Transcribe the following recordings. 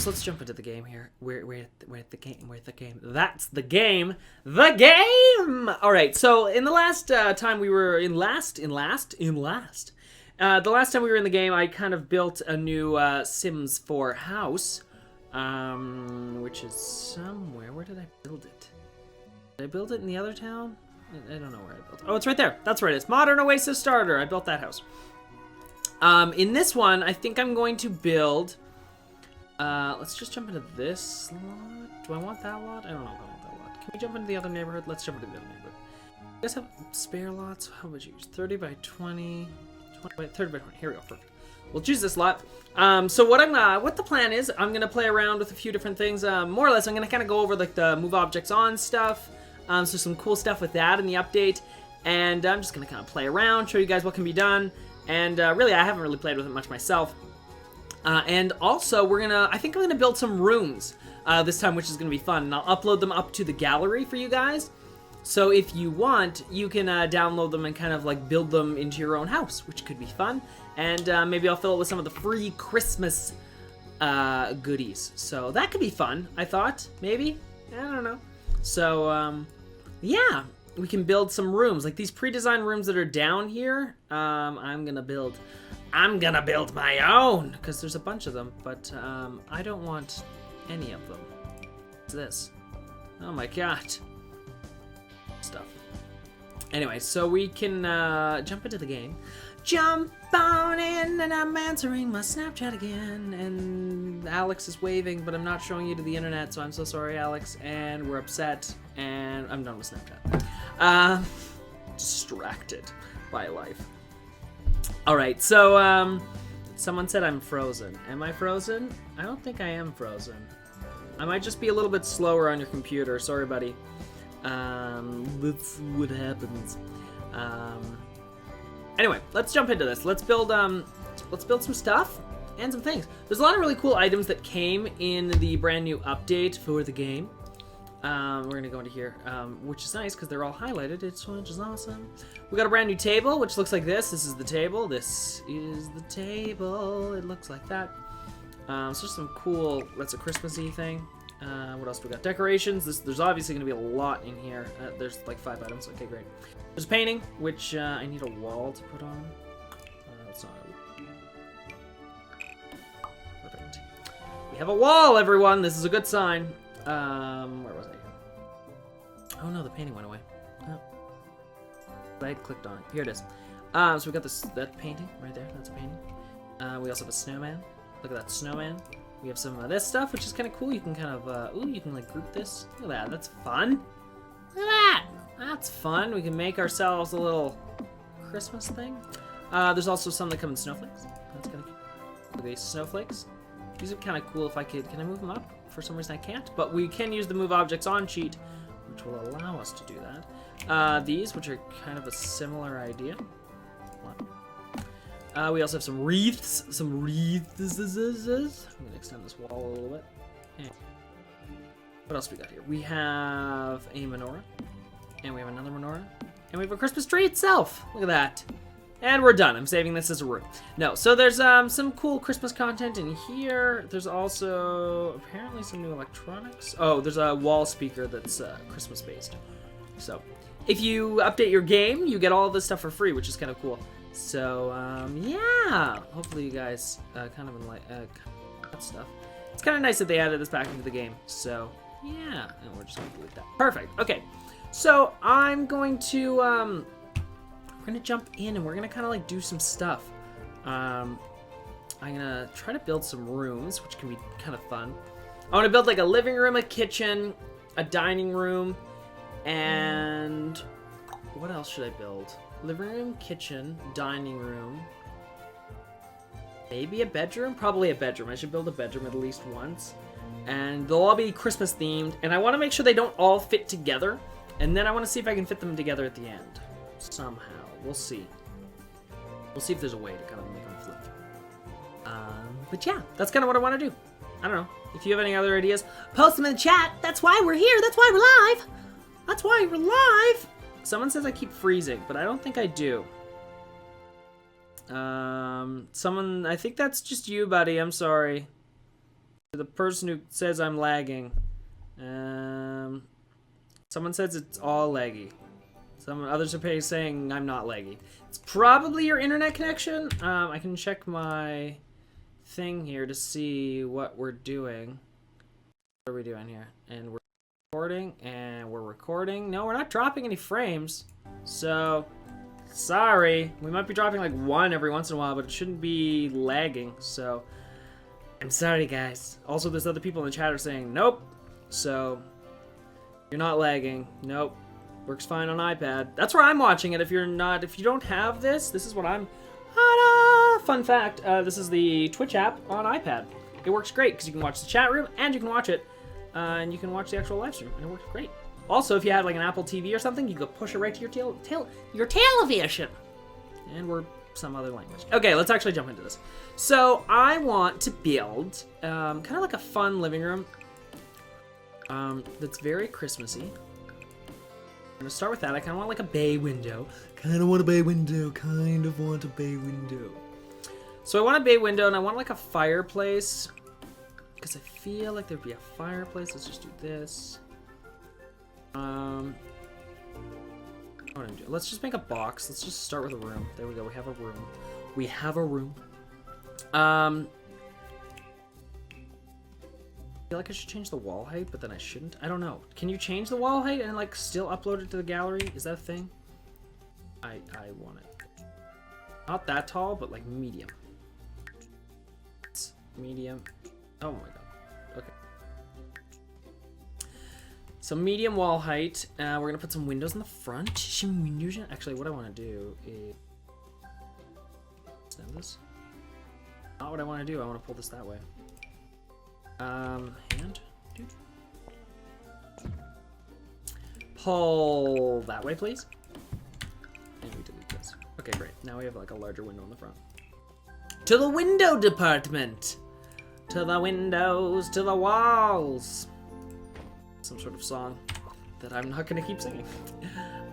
So let's jump into the game here. We're at the game. We're at the game. That's the game. The game. All right. So in the last time we were the last time we were in the game, I kind of built a new Sims 4 house, which is somewhere. Where did I build it? Did I build it in the other town? I don't know where I built it. Oh, it's right there. That's where it is. Modern Oasis Starter. I built that house. In this one, I think I'm going to build. Let's just jump into this lot. Do I want that lot? I don't know if I want that lot. Can we jump into the other neighborhood? Let's jump into the other neighborhood. You guys have spare lots? How would you use? 30 by 20, 20 by 30 by 20. Here we go. Perfect. We'll choose this lot. So what the plan is, I'm gonna play around with a few different things. More or less, I'm gonna kind of go over like the move objects on stuff. So some cool stuff with that in the update, and I'm just gonna kind of play around, show you guys what can be done. And really, I haven't really played with it much myself. And also, I think I'm gonna build some rooms this time, which is gonna be fun. And I'll upload them up to the gallery for you guys. So if you want, you can download them and kind of like build them into your own house, which could be fun. And maybe I'll fill it with some of the free Christmas goodies. So that could be fun, I thought. Maybe? I don't know. So, yeah. We can build some rooms. Like these pre-designed rooms that are down here, I'm gonna build my own, because there's a bunch of them, but I don't want any of them. What's this? Oh my god. Stuff. Anyway, so we can jump into the game. Jump on in, and I'm answering my Snapchat again, and Alex is waving, but I'm not showing you to the internet, so I'm so sorry, Alex, and we're upset, and I'm done with Snapchat. Distracted by life. Alright, so, someone said I'm frozen. Am I frozen? I don't think I am frozen. I might just be a little bit slower on your computer. Sorry, buddy. That's what happens. Anyway, let's jump into this. Let's build some stuff and some things. There's a lot of really cool items that came in the brand new update for the game. We're gonna go into here, which is nice because they're all highlighted, which is awesome. We got a brand new table, which looks like this. This is the table. This is the table. It looks like that. So just some cool, that's a Christmassy thing. What else do we got? Decorations. There's obviously gonna be a lot in here. There's like 5 items. Okay, great. There's a painting, which I need a wall to put on. That's not perfect. We have a wall, everyone. This is a good sign. Where was I? Oh no, the painting went away. Oh. I had clicked on it. Here it is. So we got that painting right there. That's a painting. We also have a snowman. Look at that snowman. We have some of this stuff, which is kind of cool. You can kind of, ooh, you can like group this. Look at that. That's fun. Look at that. That's fun. We can make ourselves a little Christmas thing. There's also some that come in snowflakes. That's kind of cool. Look at these snowflakes. These are kind of cool if I could. Can I move them up? For some reason I can't. But we can use the move objects on cheat, which will allow us to do that. These, which are kind of a similar idea. We also have some wreaths. I'm going to extend this wall a little bit. Okay. What else we got here? We have a menorah. And we have another menorah. And we have a Christmas tree itself. Look at that. And we're done. I'm saving this as a room. No, so there's some cool Christmas content in here. There's also apparently some new electronics. Oh, there's a wall speaker that's Christmas-based. So if you update your game, you get all of this stuff for free, which is kind of cool. So, yeah. Hopefully you guys kind of like that stuff. It's kind of nice that they added this back into the game. So, yeah. And we're just going to delete that. Perfect. Okay. So, I'm going to, we're going to jump in and we're going to kind of like do some stuff. I'm going to try to build some rooms, which can be kind of fun. I want to build like a living room, a kitchen, a dining room, and what else should I build? Living room, kitchen, dining room, maybe a bedroom? Probably a bedroom. I should build a bedroom at least once. And they'll all be Christmas themed. And I want to make sure they don't all fit together. And then I want to see if I can fit them together at the end. Somehow. We'll see. We'll see if there's a way to kind of make them flip. But yeah, that's kind of what I want to do. I don't know. If you have any other ideas, post them in the chat. That's why we're here. That's why we're live. That's why we're live. Someone says I keep freezing, but I don't think I do. I think that's just you, buddy. I'm sorry. The person who says I'm lagging. Someone says it's all laggy. Some others are saying I'm not laggy. It's probably your internet connection. I can check my thing here to see what we're doing. What are we doing here? And we're recording, and we're recording. No, we're not dropping any frames. So, sorry. We might be dropping like one every once in a while, but it shouldn't be lagging. So, I'm sorry, guys. Also, there's other people in the chat are saying nope. So, you're not lagging. Nope. Works fine on iPad. That's where I'm watching it. If you don't have this, this is what I'm... Fun fact, this is the Twitch app on iPad. It works great because you can watch the chat room and you can watch it. And you can watch the actual live stream, and it works great. Also, if you had like an Apple TV or something, you could push it right to your television. And we're some other language. Okay, let's actually jump into this. So I want to build kind of like a fun living room that's very Christmassy. I'm gonna start with that. I kind of want like a bay window. Kind of want a bay window. So I want a bay window, and I want like a fireplace. Because I feel like there'd be a fireplace. Let's just do this. Let's just make a box. Let's just start with a room. There we go. We have a room. We have a room. I feel like I should change the wall height, but then I shouldn't. I don't know. Can you change the wall height and like still upload it to the gallery? Is that a thing? I want it. Not that tall, but like medium. It's medium. Oh my god. Okay. So medium wall height. We're gonna put some windows in the front. Some windows. Actually, what I want to do is extend this. Not what I want to do. I want to pull this that way. Hand. Dude. Pull that way, please. And we delete this. Okay, great. Now we have like a larger window in the front. To the window department. To the windows, to the walls. Some sort of song that I'm not gonna keep singing.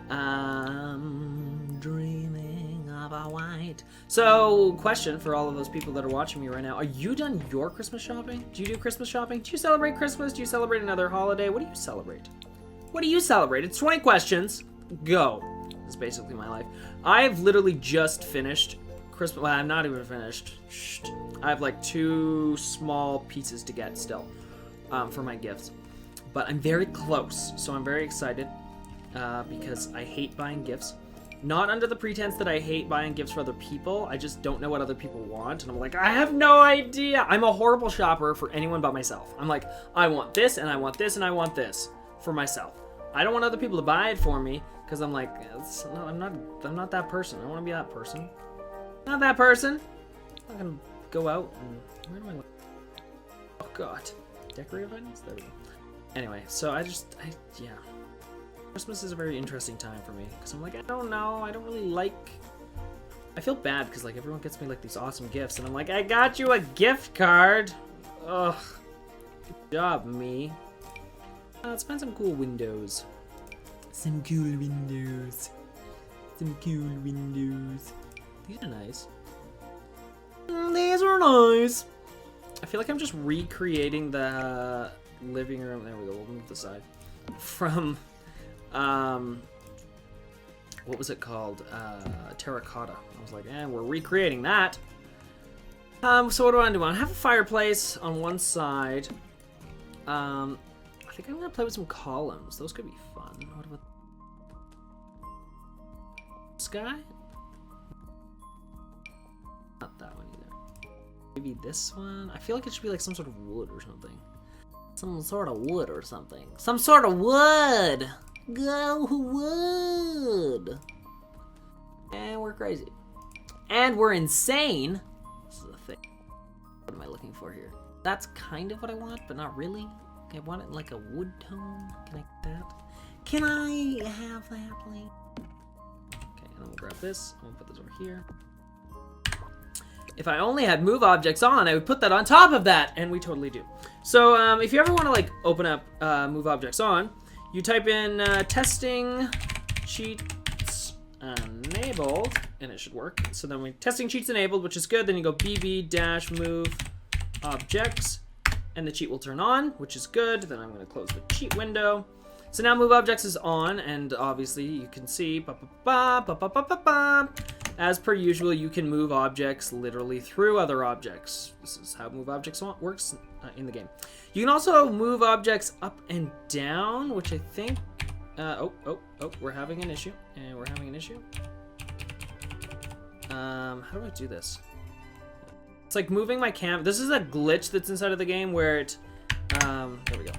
I'm dreaming of a white. So, question for all of those people that are watching me right now. Are you done your Christmas shopping? Do you do Christmas shopping? Do you celebrate Christmas? Do you celebrate another holiday? What do you celebrate? What do you celebrate? It's 20 questions. Go. That's basically my life. I've literally just finished Christmas. Well, I'm not even finished. Shh. I have like 2 small pieces to get still for my gifts. But I'm very close, so I'm very excited because I hate buying gifts. Not under the pretense that I hate buying gifts for other people. I just don't know what other people want, and I'm like, I have no idea. I'm a horrible shopper for anyone but myself. I'm like, I want this, and I want this, and I want this for myself. I don't want other people to buy it for me because I'm like, I'm not that person. I want to be that person. Not that person. I'm not gonna go out and where do I look? Oh god, decorative items. There we go. Anyway, so yeah. Christmas is a very interesting time for me because I'm like, I don't know, I don't really like. I feel bad because like everyone gets me like these awesome gifts, and I'm like, I got you a gift card. Ugh, good job, me. Let's find some cool windows. Some cool windows. Some cool windows. These are nice. These are nice. I feel like I'm just recreating the living room. There we go. We'll move the side from what was it called? Terracotta. I was like, we're recreating that. So what do I do? I have a fireplace on one side. I think I'm gonna play with some columns. Those could be fun. What about this guy? Not that one either. Maybe this one? I feel like it should be like some sort of wood or something. Some sort of wood or something. Some sort of wood! Go wood! And we're crazy. And we're insane! This is a thing. What am I looking for here? That's kind of what I want, but not really. I want it like a wood tone. Can I get that? Can I have that, please? Okay, and then we'll grab this. I'm gonna put this over here. If I only had move objects on, I would put that on top of that, and we totally do. So if you ever want to like open up move objects on, you type in testing cheats enabled, and it should work. So then testing cheats enabled, which is good. Then you go bb-move objects, and the cheat will turn on, which is good. Then I'm going to close the cheat window. So now move objects is on, and obviously you can see, as per usual, you can move objects literally through other objects. This is how move objects works in the game. You can also move objects up and down, which I think, we're having an issue, and we're having an issue. How do I do this? It's like moving my cam. This is a glitch that's inside of the game where it, there we go.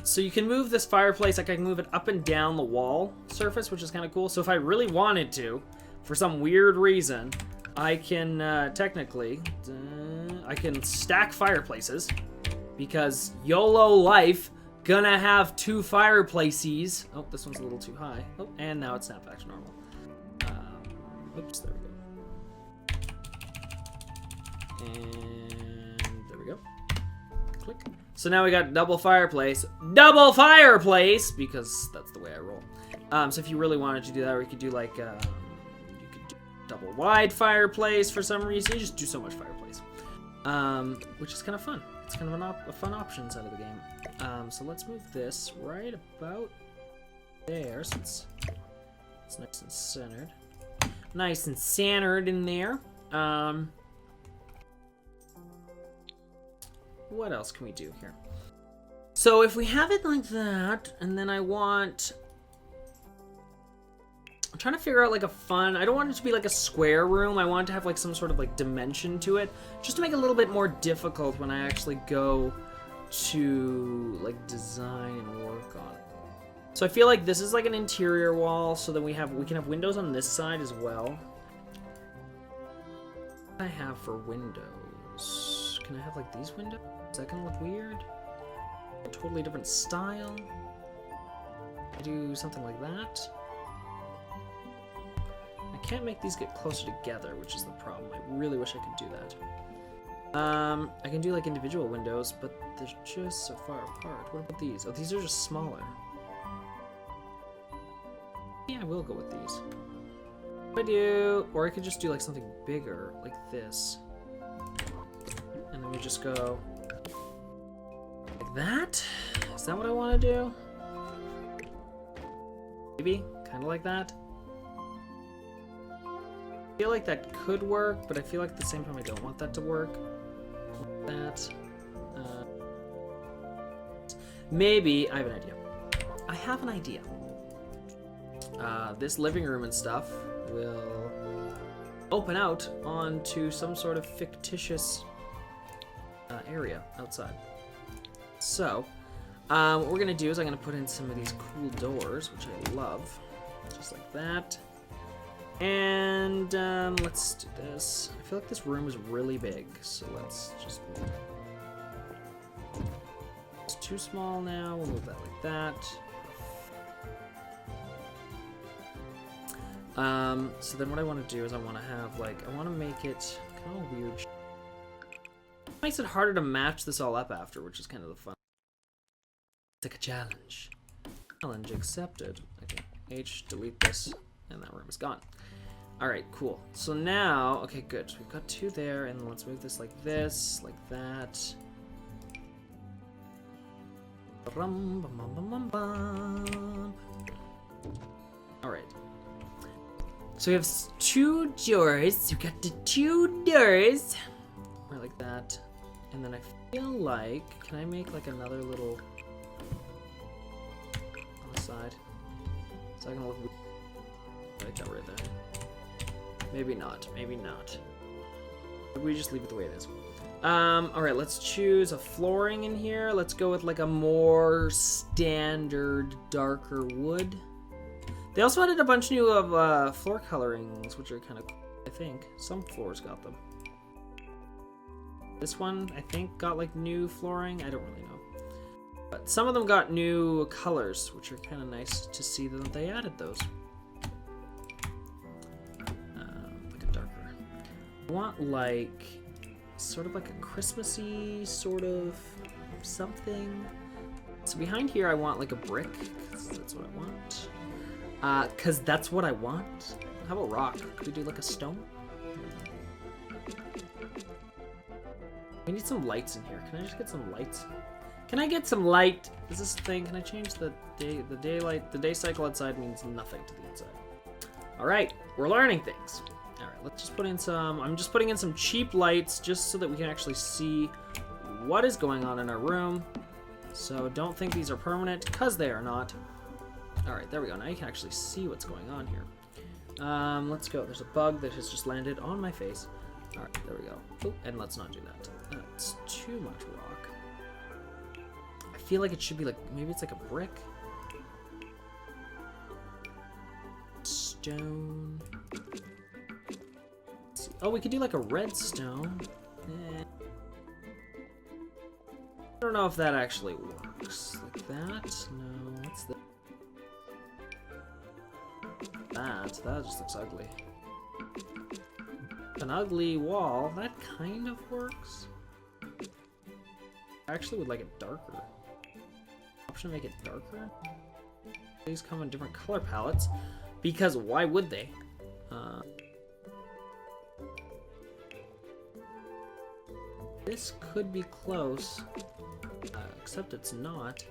So you can move this fireplace, like I can move it up and down the wall surface, which is kind of cool. So if I really wanted to, for some weird reason, I can technically, I can stack fireplaces because YOLO life, gonna have 2 fireplaces. Oh, this one's a little too high. Oh, and now it's snapped back to normal. Oops, there we go. And there we go. Click. So now we got double fireplace, because that's the way I roll. So if you really wanted to do that, or you could do like, you could do double wide fireplace for some reason. You just do so much fireplace, which is kind of fun. It's kind of a fun option inside of the game. So let's move this right about there, since it's nice and centered. Nice and centered in there. What else can we do here? So if we have it like that, and then I'm trying to figure out like a fun, I don't want it to be like a square room. I want it to have like some sort of like dimension to it, just to make it a little bit more difficult when I actually go to like design and work on it. So I feel like this is like an interior wall, so that we can have windows on this side as well. What do I have for windows? Can I have like these windows? Is that gonna look weird? A totally different style. I do something like that. I can't make these get closer together, which is the problem. I really wish I could do that. I can do like individual windows, but they're just so far apart. What about these? Oh, these are just smaller. Yeah, I will go with these. What do I do? Or I could just do like something bigger, like this. And then we just go like that? Is that what I want to do? Maybe? Kind of like that? I feel like that could work, but I feel like at the same time I don't want that to work. Like that. Maybe. I have an idea. I have an idea. This living room and stuff will open out onto some sort of fictitious area outside. So, what we're gonna do is I'm gonna put in some of these cool doors, which I love, just like that. And let's do this. I feel like this room is really big, so let's just move it. It's too small now. We'll move that like that. So then what I want to do is I want to have like, I want to make it kind of weird. It makes it harder to match this all up after, which is kind of the fun. It's like a challenge. Challenge accepted. Okay, H, delete this, and that room is gone. Alright, cool. So now, okay, good. So we've got 2 there, and let's move this, like that. Alright. So we have 2 doors. We've got the 2 doors. Right, like that. And then I feel like, can I make like another little on the side? So I can look like that right there. Maybe not. Maybe not. Maybe we just leave it the way it is. Alright, let's choose a flooring in here. Let's go with like a more standard, darker wood. They also added a bunch new of floor colorings, which are kind of cool, I think. Some floors got them. This one, I think, got like new flooring. I don't really know. But some of them got new colors, which are kind of nice to see that they added those. Like a darker. I want like, sort of like a Christmassy sort of something. So behind here, I want like a brick, because that's what I want. Because that's what I want. How about rock? Could we do like a stone? I need some lights in here. Can I just get some lights? Can I get some light? Is this a thing? Can I change the daylight? The day cycle outside means nothing to the inside. All right, we're learning things. All right, let's just put in some. I'm just putting in some cheap lights just so that we can actually see what is going on in our room. So don't think these are permanent, because they are not. All right, there we go. Now you can actually see what's going on here. Let's go. There's a bug that has just landed on my face. All right, there we go. Oh, and let's not do that. That's too much rock. I feel like it should be like, maybe it's like a brick. Stone. Oh, we could do like a redstone. I don't know if that actually works. Like that? No, what's that? That just looks ugly. An ugly wall. That kind of works. I actually would like it darker. Option to make it darker? These come in different color palettes. Because why would they? This could be close. Except it's not.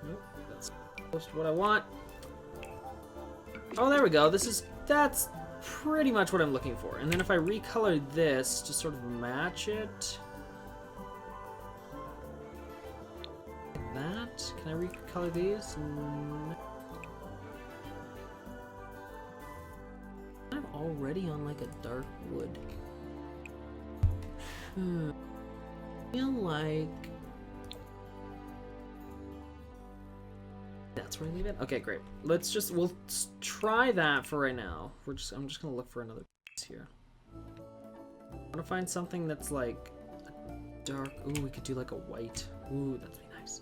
Nope, that's close to what I want. Oh, there we go. That's pretty much what I'm looking for. And then if I recolor this to sort of match it, like that. Can I recolor these? No. I'm already on like a dark wood. I feel like that's where I leave it. Okay, great. We'll try that for right now. I'm just gonna look for another piece here. I want to find something that's like a dark. Ooh, we could do like a white. Ooh, that'd be nice.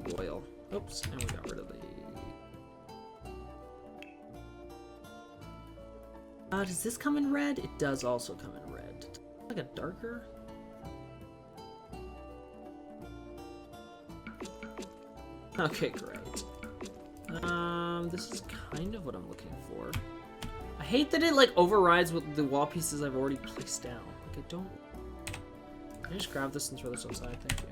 Like royal. Oops, and we got rid of the. Does this come in red? It does also come in red. Like a darker. Okay, great. This is kind of what I'm looking for. I hate that it like overrides with the wall pieces I've already placed down. Like I don't. Can I just grab this and throw this outside? Thank you.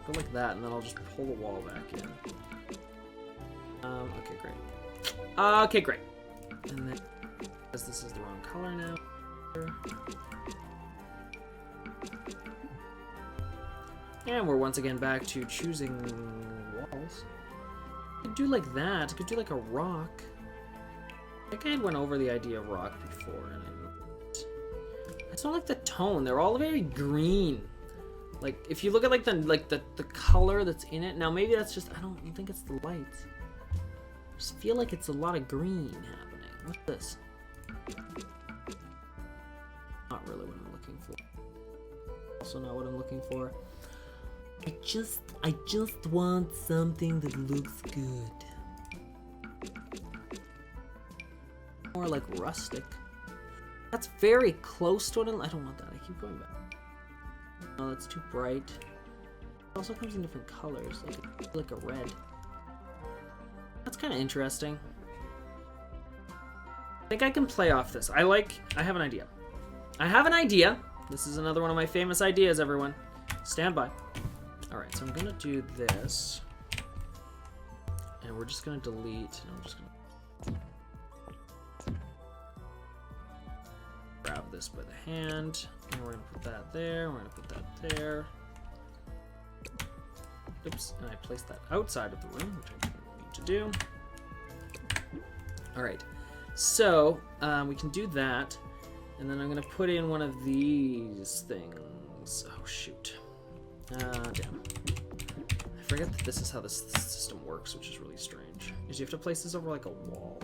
Go like that, and then I'll just pull the wall back in. Okay, great. Okay, great. And then, because this is the wrong color now. And we're once again back to choosing walls. Could do like that. Could do like a rock. I think I went over the idea of rock before, and I just don't like the tone. They're all very green. Like if you look at like the color that's in it. Now maybe that's just I don't think it's the lights. I just feel like it's a lot of green happening. What's this? Not really what I'm looking for. Also not what I'm looking for. I just want something that looks good. More like rustic. That's very close to what I don't want that. I keep going back. Oh, that's too bright. It also comes in different colors, like a red. That's kind of interesting. I think I can play off this. I have an idea. I have an idea. This is another one of my famous ideas, everyone. Stand by. Alright, so I'm gonna do this. And we're just gonna delete. And I'm just gonna grab this by the hand. And we're gonna put that there. We're gonna put that there. Oops, and I placed that outside of the room, which I didn't need to do. Alright, so we can do that. And then I'm gonna put in one of these things. Oh shoot. Damn. I forget that this is how this system works, which is really strange. Is you have to place this over like a wall.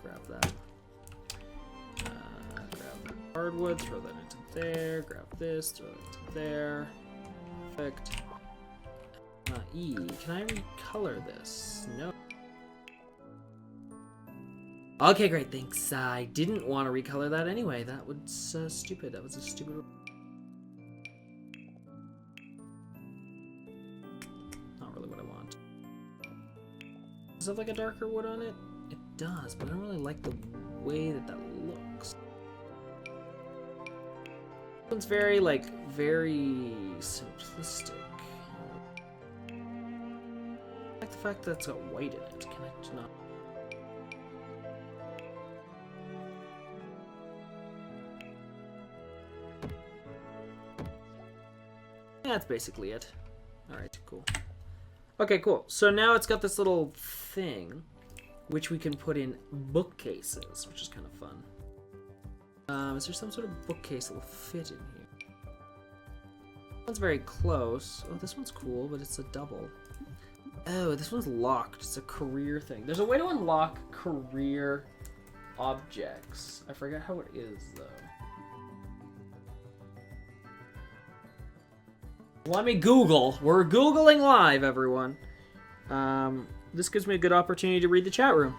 Grab that. Grab the hardwood, throw that into there. Grab this, throw it into there. Perfect. E. Can I recolor this? No. Okay, great, thanks. I didn't want to recolor that anyway. That was stupid. That was a stupid. Not really what I want. Does it have like a darker wood on it? It does, but I don't really like the way that that looks. This one's very, like, very simplistic. I like the fact that it's got white in it. Can I just not? Yeah, that's basically it. Alright, cool. Okay, cool. So now it's got this little thing, which we can put in bookcases, which is kind of fun. Is there some sort of bookcase that will fit in here? This one's very close. Oh, this one's cool, but it's a double. Oh, this one's locked. It's a career thing. There's a way to unlock career objects. I forget how it is, though. Let me Google. We're Googling live, everyone. This gives me a good opportunity to read the chat room.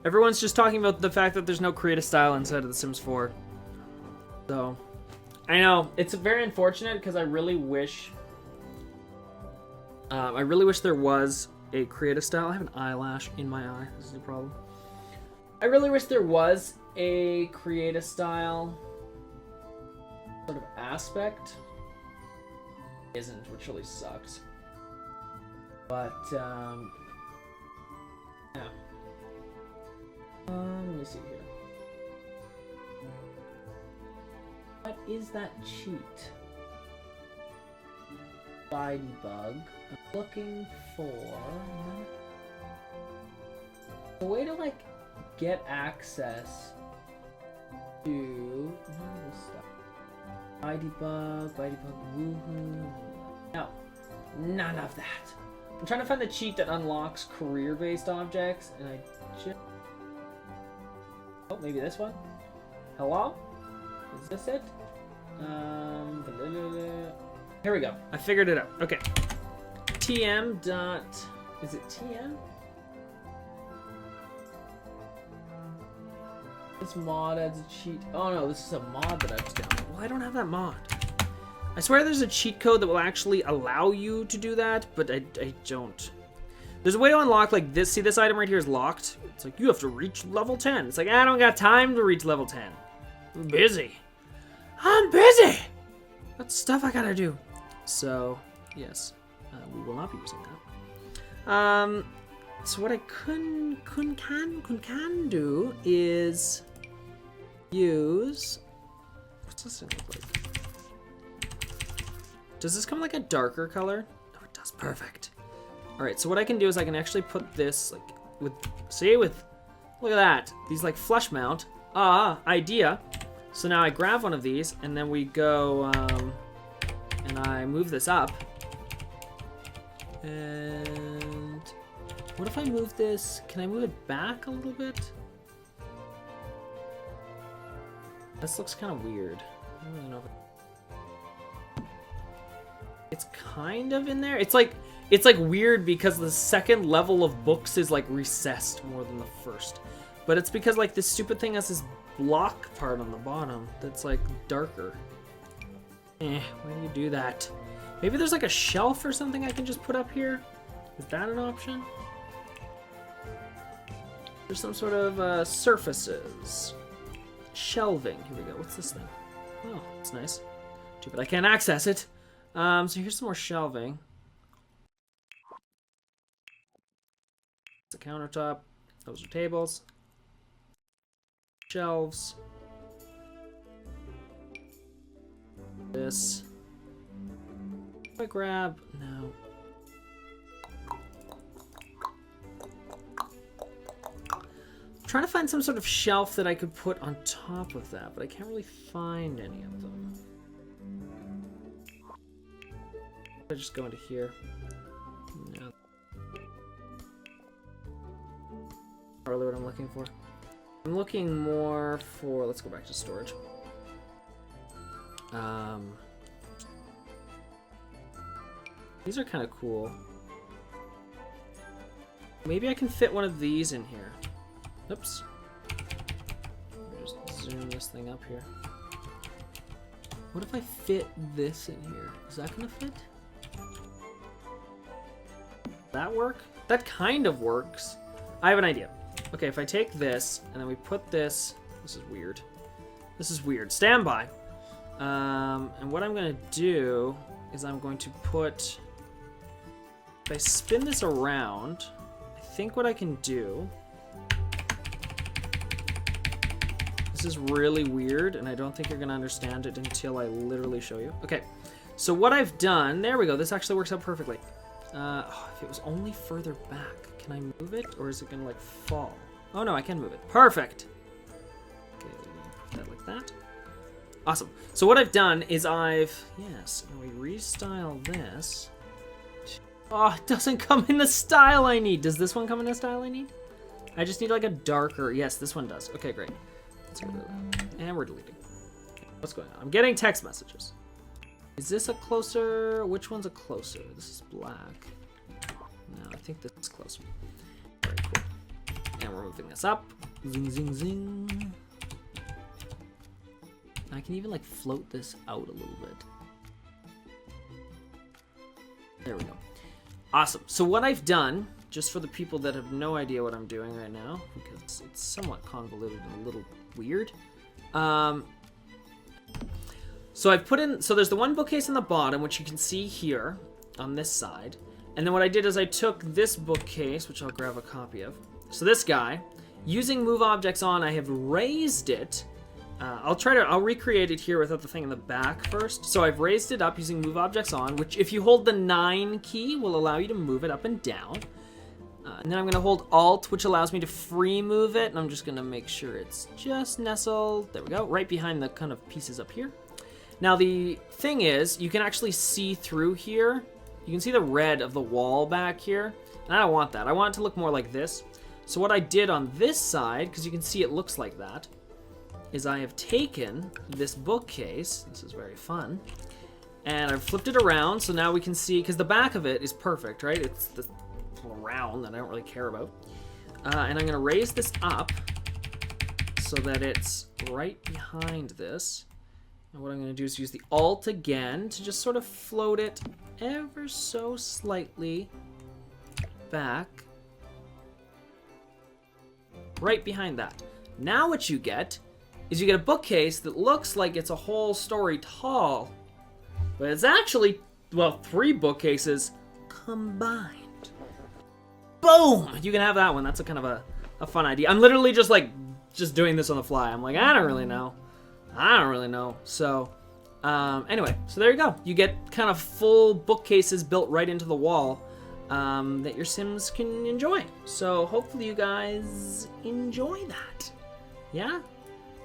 Everyone's just talking about the fact that there's no creative style inside of The Sims 4. So, I know it's very unfortunate because I really wish there was a creative style. I have an eyelash in my eye. This is the problem. I really wish there was a creative style sort of aspect. Isn't, which really sucks. But yeah. Let me see here. What is that cheat? By debug. I'm looking for a way to like get access to this stuff. By debug, woohoo. No, none of that. I'm trying to find the cheat that unlocks career-based objects, and I just... Oh, maybe this one? Hello? Is this it? Here we go. I figured it out. Okay. TM dot... Is it TM? This mod adds a cheat. Oh no, this is a mod that I was downloading. Well, I don't have that mod. I swear there's a cheat code that will actually allow you to do that, but I don't. There's a way to unlock like this. See, this item right here is locked. It's like, you have to reach level 10. It's like, I don't got time to reach level 10. I'm busy. I'm busy! That's stuff I gotta do. So, yes, we will not be using that. So what I can do is use... What's this thing look like? Does this come like a darker color? Oh, it does. Perfect. All right, so what I can do is I can actually put this like with, look at that. These like flush mount. Idea. So now I grab one of these and then we go, and I move this up. And what if I move this? Can I move it back a little bit? This looks kind of weird. I don't really know if it's kind of in there. It's like weird because the second level of books is like recessed more than the first. But it's because like this stupid thing has this block part on the bottom that's like darker. Why do you do that? Maybe there's like a shelf or something I can just put up here. Is that an option? There's some sort of surfaces. Shelving. Here we go. What's this thing? Oh, it's nice. Too bad I can't access it. So here's some more shelving. It's a countertop. Those are tables. Shelves. This. If I grab... No. I'm trying to find some sort of shelf that I could put on top of that, but I can't really find any of them. I just go into here. No. Not really what I'm looking for. I'm looking more for... Let's go back to storage. These are kind of cool. Maybe I can fit one of these in here. Oops. Just zoom this thing up here. What if I fit this in here? Is that gonna fit? that work? That kind of works. I have an idea. Okay, if I take this and then we put this... This is weird. This is weird. Stand by. And what I'm going to do is I'm going to put... If I spin this around, I think what I can do... This is really weird, and I don't think you're going to understand it until I literally show you. Okay, so what I've done... There we go. This actually works out perfectly. If it was only further back, can I move it, or is it going to, like, fall? Oh, no, I can move it. Perfect! Okay, put that like that. Awesome. So what I've done is Yes, and we restyle this. Oh, it doesn't come in the style I need. Does this one come in the style I need? I just need, like, a darker... Yes, this one does. Okay, great. Let's get rid of that. And we're deleting. What's going on? I'm getting text messages. Is this a closer... Which one's a closer? This is black. No, I think this is closer. Very cool. And we're moving this up. Zing, zing, zing. I can even, like, float this out a little bit. There we go. Awesome. So what I've done, just for the people that have no idea what I'm doing right now, because it's somewhat convoluted and a little weird. So I've put in, so there's the one bookcase on the bottom, which you can see here on this side. And then what I did is I took this bookcase, which I'll grab a copy of. So this guy, using move objects on, I have raised it. I'll recreate it here without the thing in the back first. So I've raised it up using move objects on, which if you hold the 9 key will allow you to move it up and down. And then I'm going to hold Alt, which allows me to free move it. And I'm just going to make sure it's just nestled. There we go. Right behind the kind of pieces up here. Now the thing is, you can actually see through here. You can see the red of the wall back here. And I don't want that. I want it to look more like this. So what I did on this side, because you can see it looks like that, is I have taken this bookcase. This is very fun. And I've flipped it around, so now we can see, because the back of it is perfect, right? It's the round that I don't really care about. And I'm going to raise this up so that it's right behind this. And what I'm going to do is use the Alt again to just sort of float it ever so slightly back. Right behind that. Now what you get is you get a bookcase that looks like it's a whole story tall. But it's actually, well, 3 bookcases combined. Boom! You can have that one. That's a kind of a fun idea. I'm literally just doing this on the fly. I'm like, I don't really know. So, anyway, so there you go. You get kind of full bookcases built right into the wall that your Sims can enjoy. So hopefully you guys enjoy that. Yeah?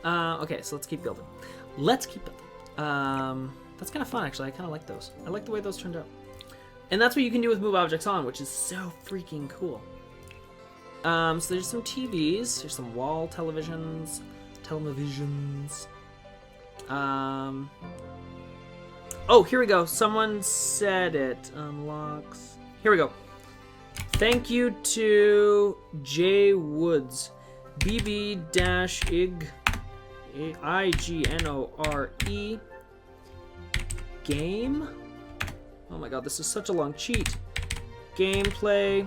Okay, so let's keep building. That's kind of fun, actually. I kind of like those. I like the way those turned out. And that's what you can do with move objects on, which is so freaking cool. So there's some TVs. There's some wall televisions. Oh, here we go. Someone said it unlocks. Here we go. Thank you to J Woods. BB-IG IGNORE game. Oh my god, this is such a long cheat. Gameplay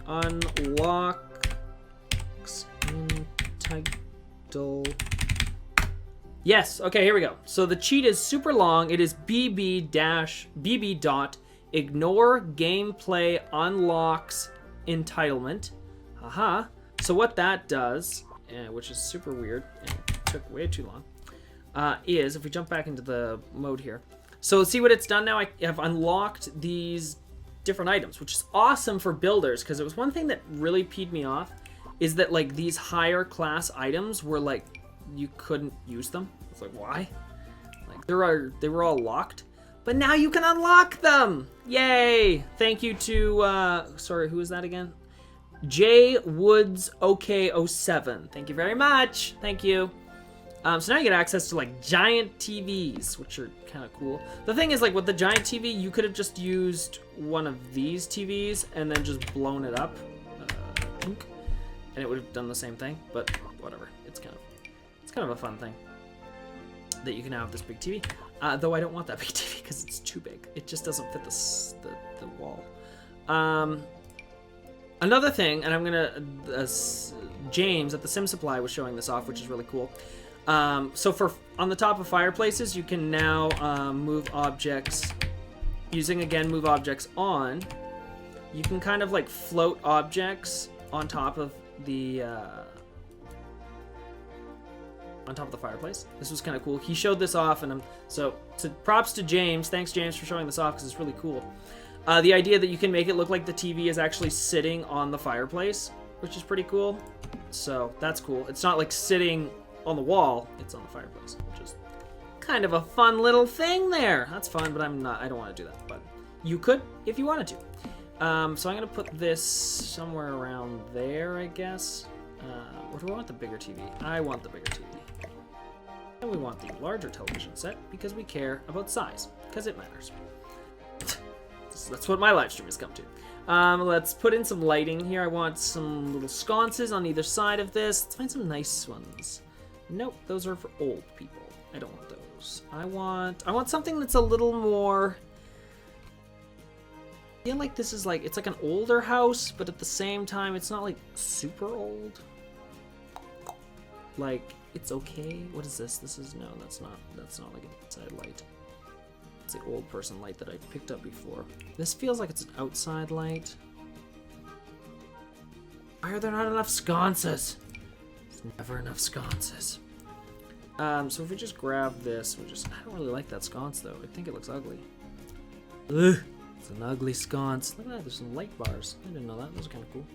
unlocks in title. Yes, okay, here we go. So the cheat is super long. It is bb-bb.ignore gameplay unlocks entitlement. Haha. So what that does, which is super weird and took way too long, is if we jump back into the mode here. So see what it's done now? I have unlocked these different items, which is awesome for builders, because it was one thing that really peed me off, is that like these higher class items were like, you couldn't use them. It's like, why? Like they were all locked, but now you can unlock them. Yay! Thank you to sorry, who is that again? J Woods OK07. Thank you very much. Thank you. So now you get access to like giant TVs, which are kind of cool. The thing is, like with the giant TV, you could have just used one of these TVs and then just blown it up, and it would have done the same thing. But whatever, it's kind of a fun thing that you can have this big TV. Though I don't want that big TV because it's too big. It just doesn't fit the wall. Another thing, and I'm gonna James at the Sim Supply was showing this off, which is really cool. So for on the top of fireplaces, you can now move objects using again move objects on. You can kind of like float objects on top of the fireplace. This was kind of cool. He showed this off, and so props to James. Thanks, James, for showing this off because it's really cool. The idea that you can make it look like the TV is actually sitting on the fireplace, which is pretty cool. So that's cool. It's not like sitting on the wall, it's on the fireplace, which is kind of a fun little thing there. That's fun, but I don't want to do that, but you could if you wanted to. So I'm gonna put this somewhere around there, I guess. Or do I want the bigger TV? I want the bigger TV. And we want the larger television set because we care about size, because it matters. That's what my live stream has come to. Let's put in some lighting here. I want some little sconces on either side of this. Let's find some nice ones. Nope, those are for old people. I don't want those. I want something that's a little more... I feel like this is like, it's like an older house, but at the same time, it's not like super old. Like, it's okay. What is this? This is, no, that's not like an inside light. It's the old person light that I picked up before. This feels like it's an outside light. Why are there not enough sconces? There's never enough sconces. So if we just grab this, I don't really like that sconce though. I think it looks ugly. Ugh, it's an ugly sconce. Look at that, there's some light bars. I didn't know that, those are kind of cool.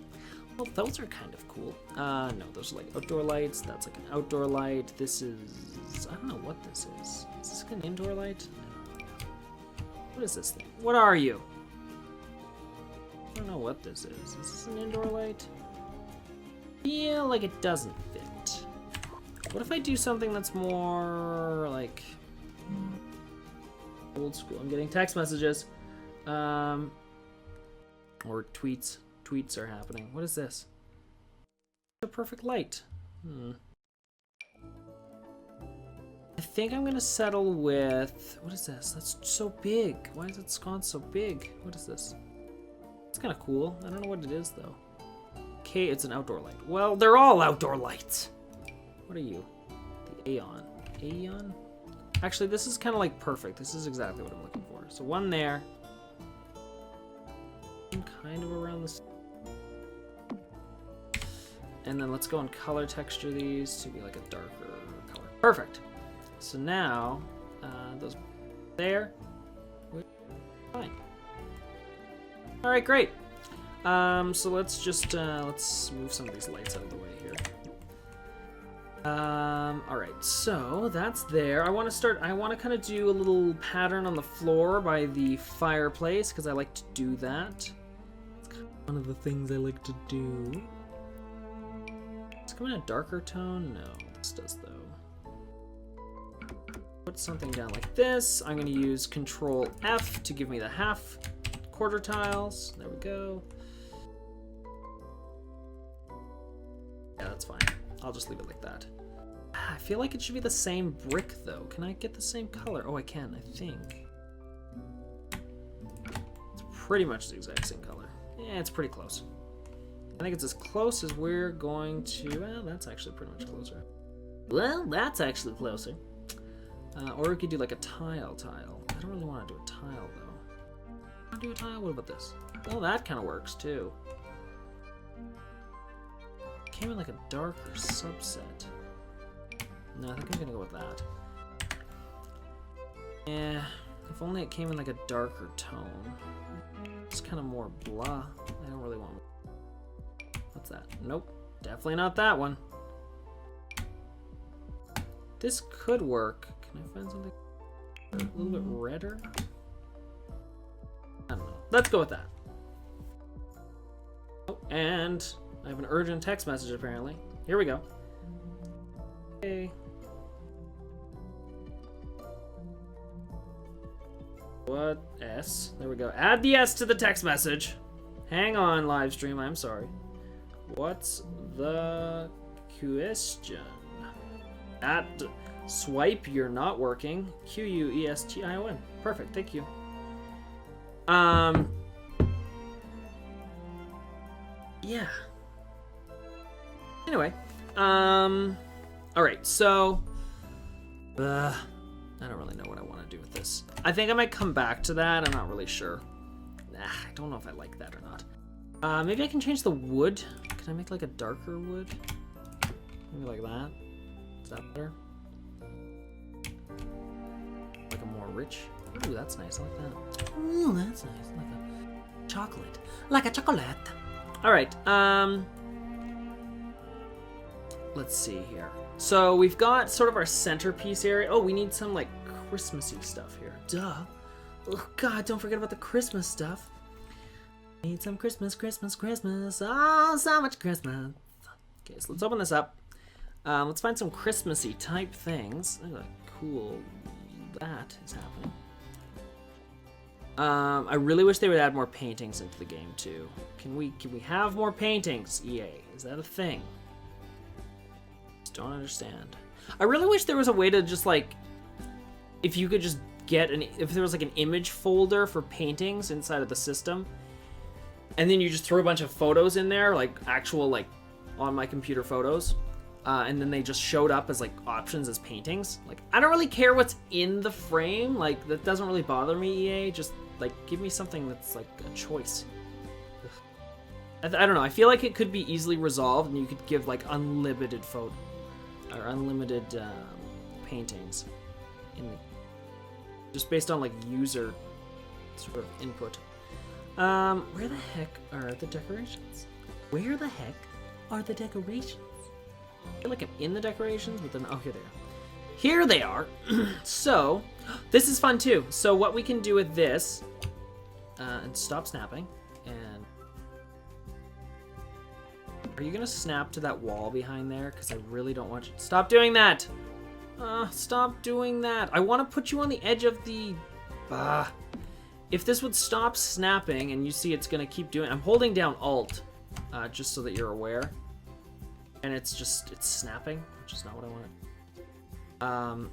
Well, those are kind of cool. No, those are like outdoor lights. That's like an outdoor light. This is, I don't know what this is. Is this like an indoor light? What is this thing? What are you? I don't know what this is. Is this an indoor light? Feel like it doesn't fit. What if I do something that's more like old school? I'm getting text messages. Or tweets. Tweets are happening. What is this? A perfect light. I think I'm gonna settle with, what is this? That's so big. Why is it sconce so big? What is this? It's kind of cool. I don't know what it is though. Okay, it's an outdoor light. Well, they're all outdoor lights. What are you? The Aeon. Aeon? Actually, this is kind of like perfect. This is exactly what I'm looking for. So one there. Kind of around this. And then let's go and color texture these to be like a darker color. Perfect. So now, those there, fine. All right, great. So let's just let's move some of these lights out of the way here. All right, so that's there. I want to kind of do a little pattern on the floor by the fireplace because I like to do that. It's kind of one of the things I like to do. Does it come in a darker tone? No, this does though. Put something down like this. I'm going to use Control F to give me the half quarter tiles. There we go. Yeah, that's fine. I'll just leave it like that. I feel like it should be the same brick though. Can I get the same color? Oh, I can, I think. It's pretty much the exact same color. Yeah, it's pretty close. I think it's as close as we're going to... Well, that's actually pretty much closer. Well, that's actually closer. Or we could do like a tile. I don't really want to do a tile though. Want to do a tile? What about this? Well, that kind of works too. Came in like a darker subset. No, I think I'm gonna go with that. Yeah, if only it came in like a darker tone. It's kind of more blah. I don't really want. What's that? Nope, definitely not that one. This could work. Can I find something a little bit redder? I don't know. Let's go with that. Oh, and I have an urgent text message apparently. Here we go. Okay. What? S? There we go. Add the S to the text message. Hang on, live stream. I'm sorry. What's the question? At swipe, you're not working. Question. Perfect. Thank you. right, so I don't really know what I want to do with this. I think I might come back to that. I'm not really sure. I don't know if I like that or not. Maybe I can change the wood. Can I make like a darker wood? Maybe like that. Is that better? Like a more rich. Ooh, that's nice. I like that. Ooh, that's nice. Like a chocolate. Like a chocolate. All right. Let's see here. So we've got sort of our centerpiece area. Oh, we need some like Christmassy stuff here. Duh. Oh God, don't forget about the Christmas stuff. Need some Christmas, Christmas, Christmas. Oh, so much Christmas. Okay, so let's open this up. Let's find some Christmassy type things. Look at how cool that is happening. I really wish they would add more paintings into the game too. Can we have more paintings, EA? Is that a thing? Just don't understand. I really wish there was a way to just like, if you could just get if there was like an image folder for paintings inside of the system, and then you just throw a bunch of photos in there, like actual like on my computer photos, and then they just showed up as like options as paintings. Like I don't really care what's in the frame, like that doesn't really bother me, EA. Just like give me something that's like a choice. I don't know, I feel like it could be easily resolved and you could give like unlimited photo or unlimited paintings in the, just based on like user sort of input. Where the heck are the decorations? Where the heck are the decorations? I feel like I'm in the decorations, but then, oh, here they are. Here they are. So, this is fun too. So what we can do with this, and stop snapping, and are you gonna snap to that wall behind there? Because I really don't want you. Stop doing that! Stop doing that. I want to put you on the edge of the... If this would stop snapping, and you see it's gonna keep doing... I'm holding down Alt, just so that you're aware. And it's snapping, which is not what I wanted.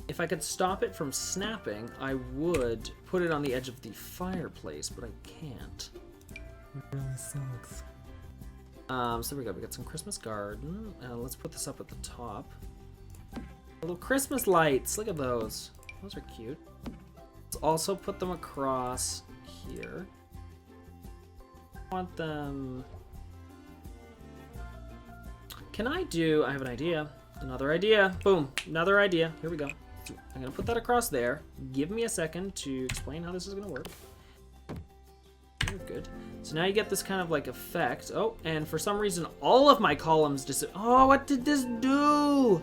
If I could stop it from snapping, I would put it on the edge of the fireplace, but I can't. It really sucks. So there we go. We got some Christmas garden. Let's put this up at the top. Little Christmas lights. Look at those. Those are cute. Let's also put them across here. I want them... I have an idea. Another idea. Boom. Another idea. Here we go. I'm going to put that across there. Give me a second to explain how this is going to work. Good. So now you get this kind of like effect. Oh, and for some reason, all of my columns oh, what did this do?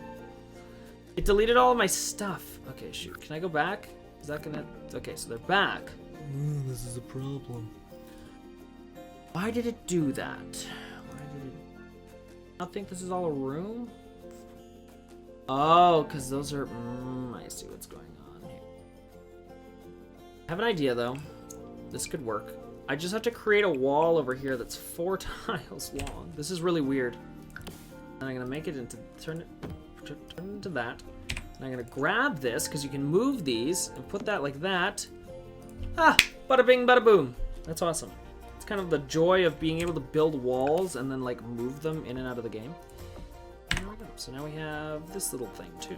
It deleted all of my stuff. Okay, shoot. Can I go back? Is that going to... Okay, so they're back. This is a problem. Why did it do that? I think this is all a room. Oh, because those are... I see what's going on here. I have an idea, though. This could work. I just have to create a wall over here that's 4 tiles long. This is really weird. And I'm going to make it into... Turn it into that. And I'm going to grab this, because you can move these, and put that like that. Ah! Bada bing, bada boom. That's awesome. It's kind of the joy of being able to build walls and then like move them in and out of the game. There we go. So now we have this little thing too.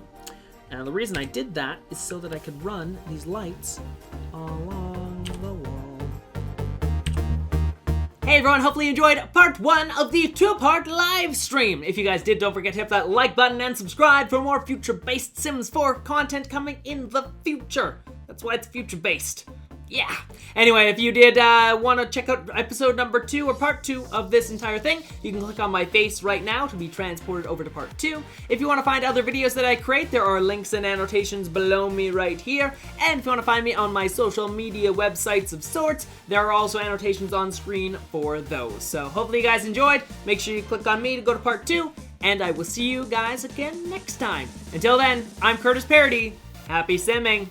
And the reason I did that is so that I could run these lights along the wall. Hey everyone, hopefully you enjoyed part 1 of the 2-part live stream. If you guys did, don't forget to hit that like button and subscribe for more future-based Sims 4 content coming in the future. That's why it's future-based. Yeah. Anyway, if you did want to check out episode number 2 or part 2 of this entire thing, you can click on my face right now to be transported over to part 2. If you want to find other videos that I create, there are links and annotations below me right here. And if you want to find me on my social media websites of sorts, there are also annotations on screen for those. So hopefully you guys enjoyed. Make sure you click on me to go to part 2, and I will see you guys again next time. Until then, I'm Curtis Paradis. Happy simming!